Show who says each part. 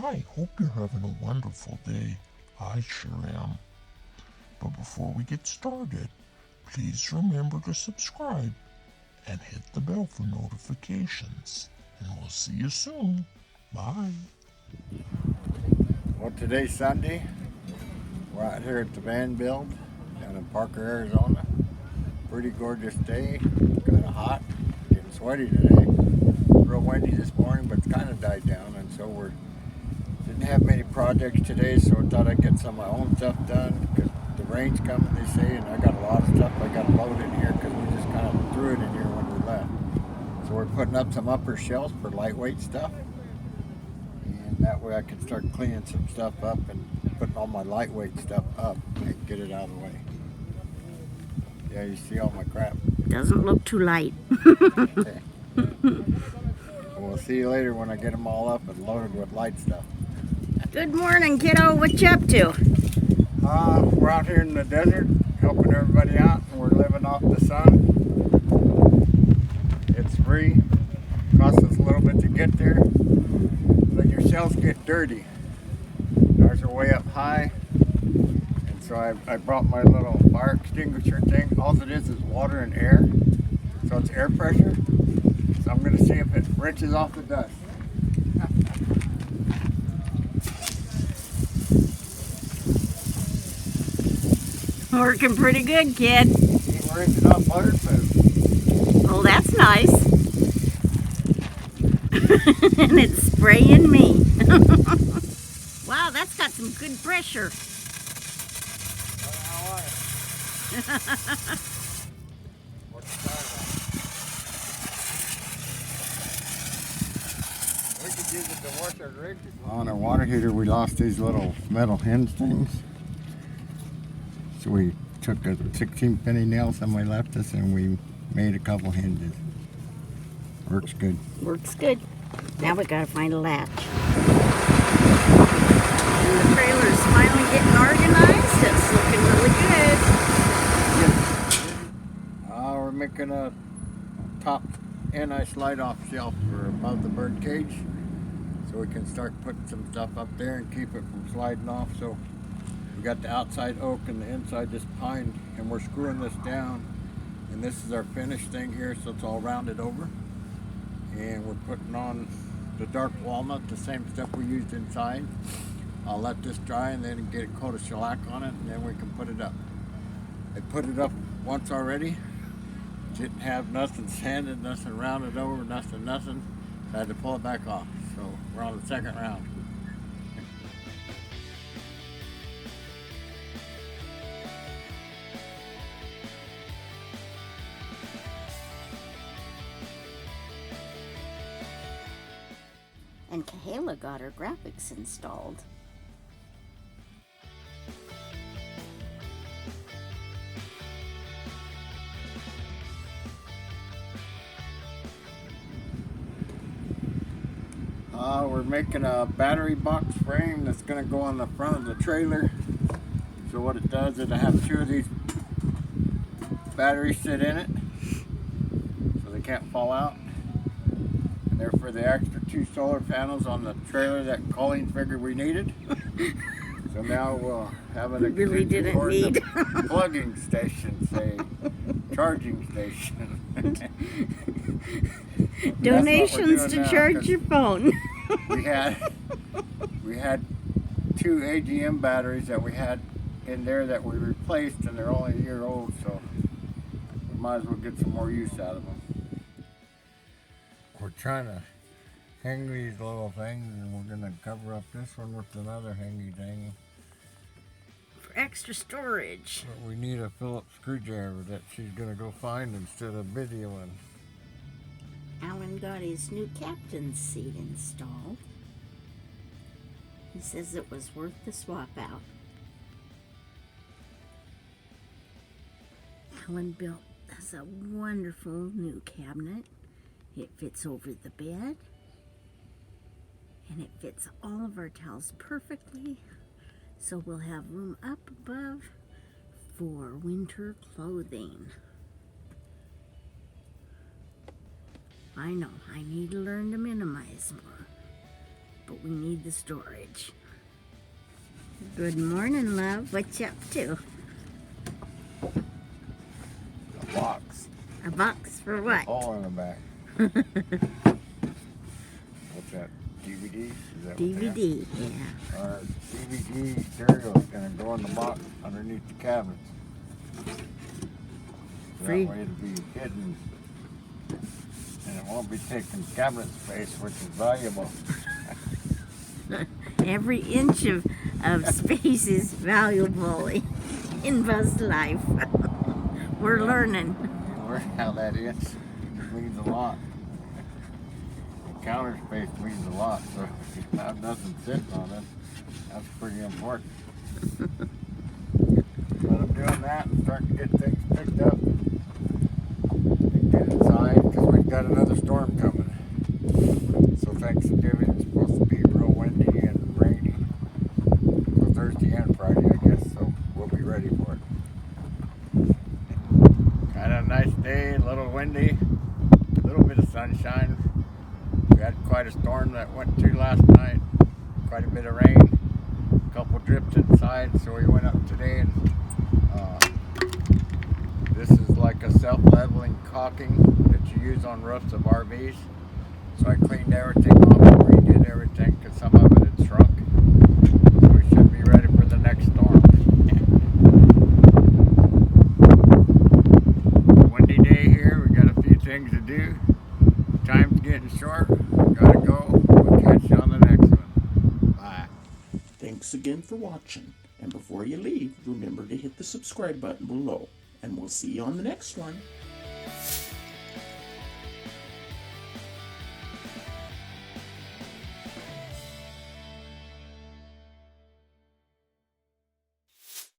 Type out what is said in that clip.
Speaker 1: I hope you're having a wonderful day. I sure am. But before we get started, please remember to subscribe and hit the bell for notifications. And we'll see you soon. Bye.
Speaker 2: Well, today's Sunday. We're out here at the van build down in Parker, Arizona. Pretty gorgeous day. Kind of hot. Getting sweaty today. Real windy this morning, but it's kind of died down, and so we didn't have many projects today, so I thought I'd get some of my own stuff done because the rain's coming, they say, and I got a lot of stuff I got to load in here because we just kind of threw it in here when we left. So we're putting up some upper shelves for lightweight stuff, and that way I can start cleaning some stuff up and putting all my lightweight stuff up and get it out of the way. Yeah, you see all my crap.
Speaker 3: Doesn't look too light.
Speaker 2: Okay. We'll see you later when I get them all up and loaded with light stuff.
Speaker 3: Good morning, kiddo. What you up to?
Speaker 2: We're out here in the desert helping everybody out, and we're living off the sun. It's free. Costs us a little bit to get there, but your cells get dirty. Ours are way up high, and so I brought my little fire extinguisher thing. All it is water and air, so it's air pressure. So I'm going to see if it wrenches off the dust.
Speaker 3: Working pretty good, kid.
Speaker 2: Ain't wrenching off waterproof.
Speaker 3: Oh, that's nice. And it's spraying me. Wow, that's got some good pressure.
Speaker 2: We could use it to wash our rig. On our water heater, we lost these little metal hinge things. So we took a 16-penny nail somebody left us and we made a couple hinges. Works good.
Speaker 3: Works good. Now we gotta find a latch. And the trailer's finally getting organized. It's looking really good.
Speaker 2: We're making a top anti-slide-off shelf for above the bird cage, so we can start putting some stuff up there and keep it from sliding off. So we got the outside oak and the inside this pine, and we're screwing this down, and this is our finished thing here, so it's all rounded over. And we're putting on the dark walnut, the same stuff we used inside. I'll let this dry and then get a coat of shellac on it, and then we can put it up. I put it up once already. Didn't have nothing sanded, nothing rounded over, nothing. I had to pull it back off. So we're on the second round.
Speaker 3: And Kahaila got her graphics installed.
Speaker 2: We're making a battery box frame that's going to go on the front of the trailer. So what it does is I have two of these batteries sit in it, so they can't fall out. And they're for the extra 2 solar panels on the trailer that Colleen figured we needed. So now we'll have an
Speaker 3: Really didn't need
Speaker 2: plugging station, say charging station.
Speaker 3: Donations to charge your phone.
Speaker 2: we had 2 AGM batteries that we had in there that we replaced, and they're only a year old, so we might as well get some more use out of them. We're trying to hang these little things, and we're going to cover up this one with another hangy thing.
Speaker 3: For extra storage.
Speaker 2: But we need a Phillips screwdriver that she's going to go find instead of videoing.
Speaker 3: Alan got his new captain's seat installed. He says it was worth the swap out. Alan built us a wonderful new cabinet. It fits over the bed, and it fits all of our towels perfectly, so we'll have room up above for winter clothing. I know, I need to learn to minimize more, but we need the storage. Good morning, love. What you up to?
Speaker 2: A box.
Speaker 3: A box for what?
Speaker 2: All in the back. What's that? DVD? Is that
Speaker 3: DVD, yeah.
Speaker 2: Our DVD stereo is going to go in the box underneath the cabinets. So
Speaker 3: Free.
Speaker 2: that way it'll be hidden. And it won't be taking cabinet space, which is valuable.
Speaker 3: Every inch of space is valuable in Buzz life. We're learning.
Speaker 2: Learn how that is. It means a lot. The counter space means a lot, so if you have nothing sitting on it, that's pretty important. But I'm doing that and starting to get things picked up and get inside because we've got another storm coming. So Thanksgiving is supposed to be real windy and rainy. So Thursday and Friday, I guess, so we'll be ready for it. Kind of a nice day, a little windy, a little bit of sunshine. We had quite a storm that went through last night, quite a bit of rain, a couple drips inside, so we went up today and this is like a self-leveling caulking that you use on roofs of RVs. So I cleaned everything off and redid everything because some of it had shrunk. So we should be ready for the next storm. Windy day here, we got a few things to do. Time's getting short, gotta go. We'll catch you on the next one. Bye.
Speaker 1: Thanks again for watching. And before you leave, remember to hit the subscribe button below. And we'll see you on the next one.